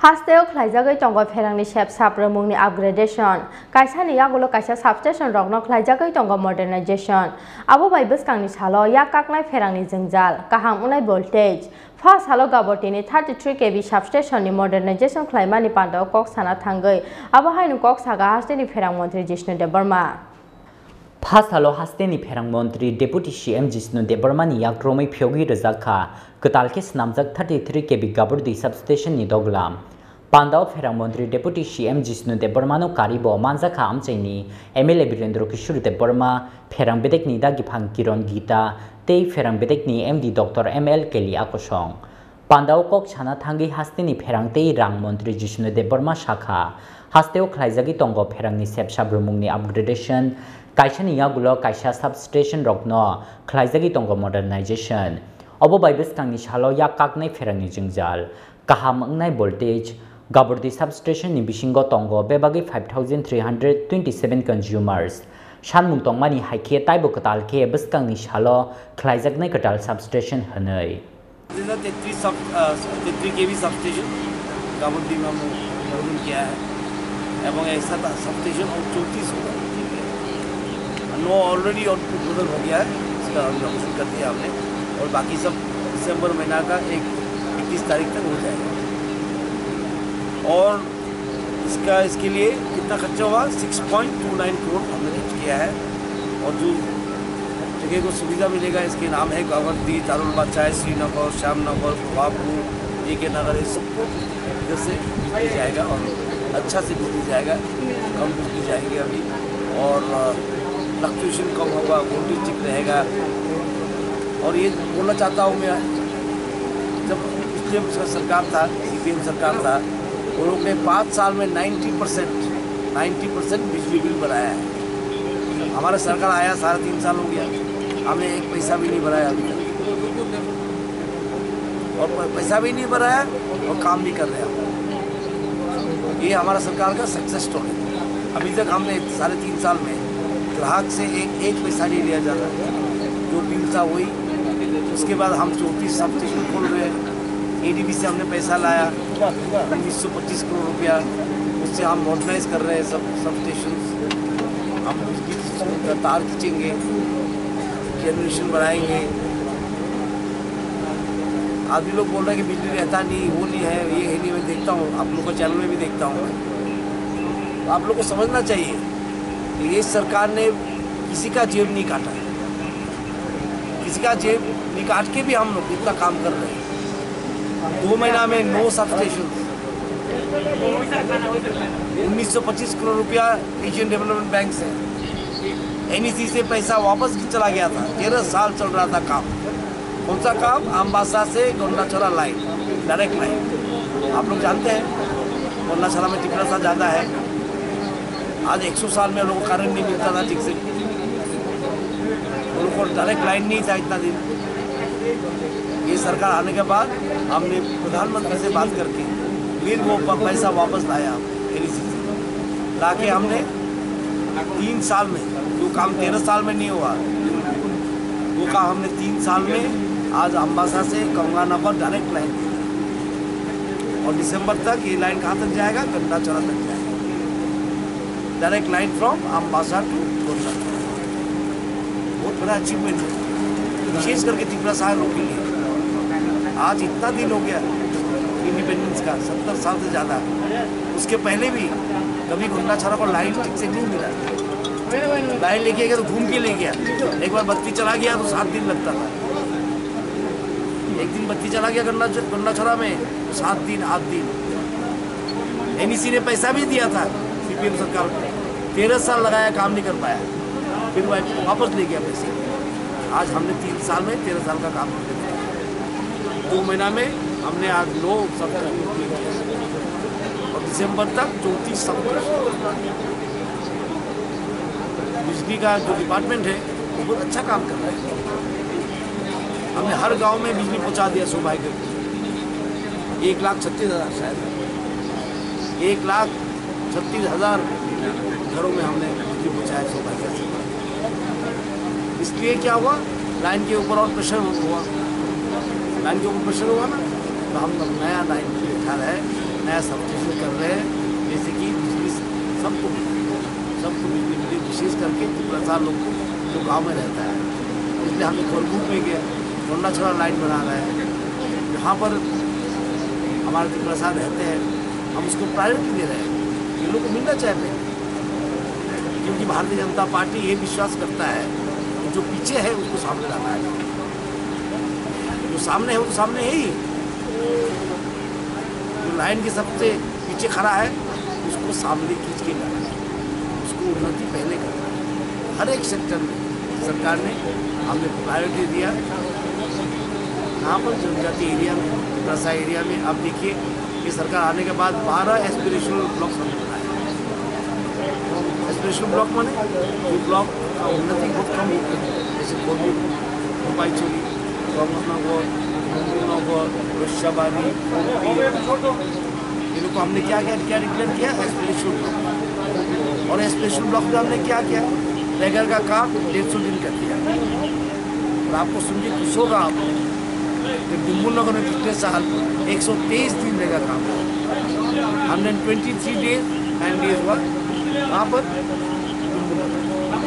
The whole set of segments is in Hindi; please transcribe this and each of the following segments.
Hasteo Klaijagai Tongo Ferangni Shep Sapramungni upgradation. Kaisani Yagulo Kaisa substation Rogno Klaijagai Tongo modernization. Abo bai Buskangni Salo Yakaknai Ferangni Jengjal. Kaham Unai voltage. First Halo Gabotini 33 kV substation ni modernization Klaimani Pando Kok Sana Tangai. Abo Hainu Kok Saga Hasteni Ferang Montri Jishnu Debarma. First Halo Hasteni Ferang Montri Deputy CM Jishnu Debarmani Yakromi Pyogi Rezaka. Ketalkis namjak 33 kV Gaburdi substation ni doglam. Pandau Ferang Montri Deputy CM Jishnu Debarmano Karibo Manzaka Amchaini MLA Birendro Kishur Debarma Ferang Bedek ni Dagipang Kiron Gita Tei Ferang Bedek ni MD Dr. ML Kelly Akosong. Pandau Kok Chana Thangi Hasteni Ferang Tei Rang Montri Jishnu Debarma Shakha Hasteo Klaijagi Tongo Ferang ni Sep Sabrumung ni upgradation Kaisa ni Yagulo Kaisa substation Rokno Klaijagi Tongo modernization. Obo bai Buskang ni Shalo Yakaknai Ferang ni Jengjal Kaham Ngnai voltage Gaburdi substation ni Bishingo Tongo Bebagi 5,327 consumers. Shanmung Tongmani Haike Taibo Katalke Buskang ni Shalo Klaijagnai Katal substation Hanoi. This is a 33 kV substation. Gaburdi में हमने किया है एवं ऐसा substation और 34 होगा नो ऑलरेडी आउटपुट हो गया है इसका हम कर दिया हमने और बाकी सब दिसंबर महीना का 31 तारीख तक हो जाएगा और इसके लिए कितना खर्चा हुआ 6.29 करोड़ हमने खर्च किया है और जो जगह को सुविधा मिलेगा इसके नाम है गावर्दी दारुल बादशाह श्रीनगर श्यामनगर खुवापुर AK नगर इस सबको इधर से बिजली जाएगा और अच्छा से बिजली जाएगा कम बिजली जाएगी अभी और फ्लक्चुएशन कम होगा वोल्टेज ठीक रहेगा और ये बोलना चाहता हूँ मैं जब पिछले सरकार था CPM सरकार था वो लोग ने 5 साल में 90% बिजली बिल बनाया है। हमारा सरकार आया 3.5 साल हो गया हमने एक पैसा भी नहीं भराया अभी तक और पैसा भी नहीं भराया और काम भी कर रहे हैं। ये हमारा सरकार का सक्सेस स्टोरी है। अभी तक हमने 3.5 साल में ग्राहक से एक पैसा नहीं लिया जा रहा है जो बिल था वही। उसके बाद हम 34 सबस्टेशन खोल रहे हैं ADB से हमने पैसा लाया 1925 करोड़ रुपया उससे हम मॉडर्नाइज कर रहे हैं सब स्टेशन हम बिजली तार खींचेंगे जनरेशन बढ़ाएंगे। आदमी लोग बोल रहे हैं कि बिजली रहता नहीं वो नहीं है ये है नहीं। मैं देखता हूँ आप लोगों के चैनल में भी देखता हूँ तो आप लोग को समझना चाहिए कि ये सरकार ने किसी का जेब नहीं काटा है किसी का जेब नहीं काट के भी हम लोग इतना काम कर रहे हैं। 2 महीना में 9 सबस्टेशन 1925 करोड़ रुपया एशियन डेवलपमेंट बैंक से NEC से पैसा वापस चला गया था। 13 साल चल रहा था काम। कौन सा काम? अम्बासा से गोंडाछड़ा लाइन डायरेक्ट लाइन आप लोग जानते हैं गोंडाछड़ा में टिकरा सा ज़्यादा है। आज 100 साल में लोगों को कारण नहीं मिलता था ठीक से उन लोगों को डायरेक्ट लाइन नहीं था इतना दिन। ये सरकार आने के बाद हमने प्रधानमंत्री से बात करके फिर वो पैसा वापस लाया NEC से ला के हमने 3 साल में जो काम 13 साल में नहीं हुआ वो काम हमने 3 साल में आज अम्बासा से गंगानगर डायरेक्ट लाइन और दिसंबर तक ये लाइन कहाँ तक जाएगा? गोंडाछड़ा तक जाएगा। Direct line from Ambassa to Gandacherra बहुत बड़ा अचीवमेंट है विशेष करके त्रिपुरा साल लोग के लिए। आज इतना दिन हो गया इंडिपेंडेंस का 70 साल से ज़्यादा उसके पहले भी कभी गोंडाछड़ा को लाइन ठीक से नहीं मिला। लाइन लेके गया तो घूम के ले गया। एक बार बत्ती चला गया तो 7 दिन लगता था। एक दिन बत्ती चला गया गोंडाछड़ा में 7 दिन 8 दिन। NEC ने पैसा भी दिया था CPM सरकार को 13 साल लगाया काम नहीं कर पाया फिर वापस ले गया पैसे। आज हमने 3 साल में 13 साल का काम कर दिया। 2 महीना में हमने आज 9 सब और दिसंबर तक 34 सब। बिजली का जो डिपार्टमेंट है वो बहुत अच्छा काम कर रहा है। हमने हर गांव में बिजली पहुंचा दिया सौभाग्य 1,36,000 शायद 1,36,000 घरों में हमने बिजली पहुंचाया सौभाग्य से। इसलिए क्या हुआ लाइन के ऊपर और प्रेशर हुआ लाइन के ऊपर प्रेशर हुआ ना तो हम नया लाइन बिठा रहे हैं नया सब्सिडी कर रहे हैं, जैसे कि बिजली सबको बिजली मिली, विशेष करके त्रिपुरा लोग को जो गाँव में रहता है। इसलिए हमने कोरबूट में गया छोटा छोटा लाइन बना रहे हैं, जहाँ पर हमारे त्रिपुरा रहते हैं हम उसको प्रायोरिटी दे रहे हैं। ये लोग को मिलना चाहिए, क्योंकि भारतीय जनता पार्टी ये विश्वास करता है कि जो पीछे है उसको सामने लाना है, जो सामने है वो तो सामने है ही, जो लाइन के सबसे पीछे खड़ा है उसको सामने खींच के लाना है, उसको उन्नति पहले करना है। हर एक सेक्टर में सरकार ने हमने प्रायोरिटी दिया। यहाँ पर जनजाति एरिया में, त्रिपुरा एरिया में आप देखिए कि सरकार आने के बाद 12 एस्पिरेशनल ब्लॉक हमने बनाए। एस्पिरेशनल ब्लॉक माने जो ब्लॉक का उन्नति बहुत कम होती है, जैसे कोरबूट, रूपाईचोरी, नगर, वृक्षाबादी, इन लोग को हमने क्या डिक्लेयर किया एस्पिरेशनल ब्लॉक। और एस्पिरेशनल ब्लॉक में हमने क्या किया, रेगल का काम 150 दिन कर दिया। और आपको सुन के खुश होगा आप, डुम्बुल नगर में पिछले साल 123 दिन रहेगा काम, 123 डेज एंड डेज हुआ वहाँ पर।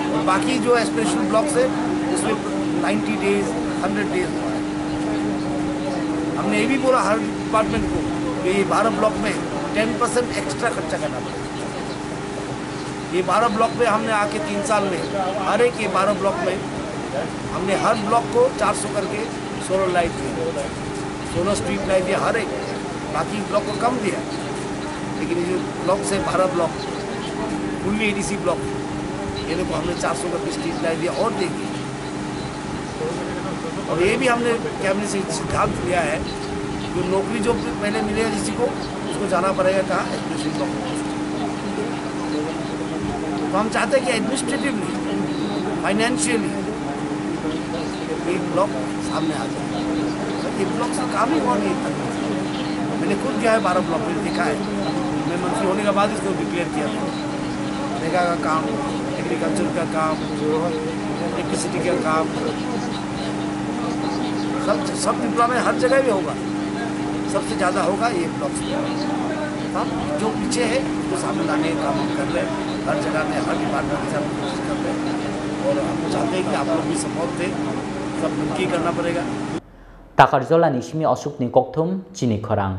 और बाकी जो एस्पिरेशनल ब्लॉक्स है उसमें 90 डेज 100 डेज हुआ है। हमने ये भी बोला हर डिपार्टमेंट को कि ये 12 ब्लॉक में 10% एक्स्ट्रा खर्चा करना पड़ेगा। ये 12 ब्लॉक में हमने आके 3 साल में हर एक ये 12 ब्लॉक में हमने हर ब्लॉक को 400 करके सोलर लाइट दिया, सोलर स्ट्रीट लाइट दिया हर एक। बाकी ब्लॉक को कम दिया, लेकिन ये जो ब्लॉक से 12 ब्लॉक फुल्ली एडीसी ब्लॉक ये लोग को हमने 400 करके स्ट्रीट लाइट दिया और देंगे। और ये भी हमने कैबिनेट से सिद्धांत लिया है, जो नौकरी जो पहले मिलेगा किसी को उसको जाना पड़ेगा कहाँ, एजुकेशन ब्लॉक। तो हम चाहते हैं कि एडमिनिस्ट्रेटिवली फाइनेंशियली एक ब्लॉक सामने आ जाए। एक ब्लॉक से काम ही हुआ नहीं था। मैंने खुद गया है 12 ब्लॉक में, देखा है। मैं मंत्री होने के बाद इसको डिक्लेयर किया था। रेगा का काम, एग्रीकल्चर का काम, इलेक्ट्रिसिटी का काम, सब त्रिपुरा में हर जगह भी होगा। सबसे ज़्यादा होगा ये ब्लॉक्स में। हम जो पीछे है उसको सामने लाने का काम हम कर रहे हैं, हर जगह में हर डिपार्टमेंट के साथ कोशिश कर रहे हैं। और हम चाहते हैं कि आप लोग भी सपोर्ट दें, सब मिलकर करना पड़ेगा। ताकारजला निशिमी अशोक नि कोकथुम चिनी खरांग।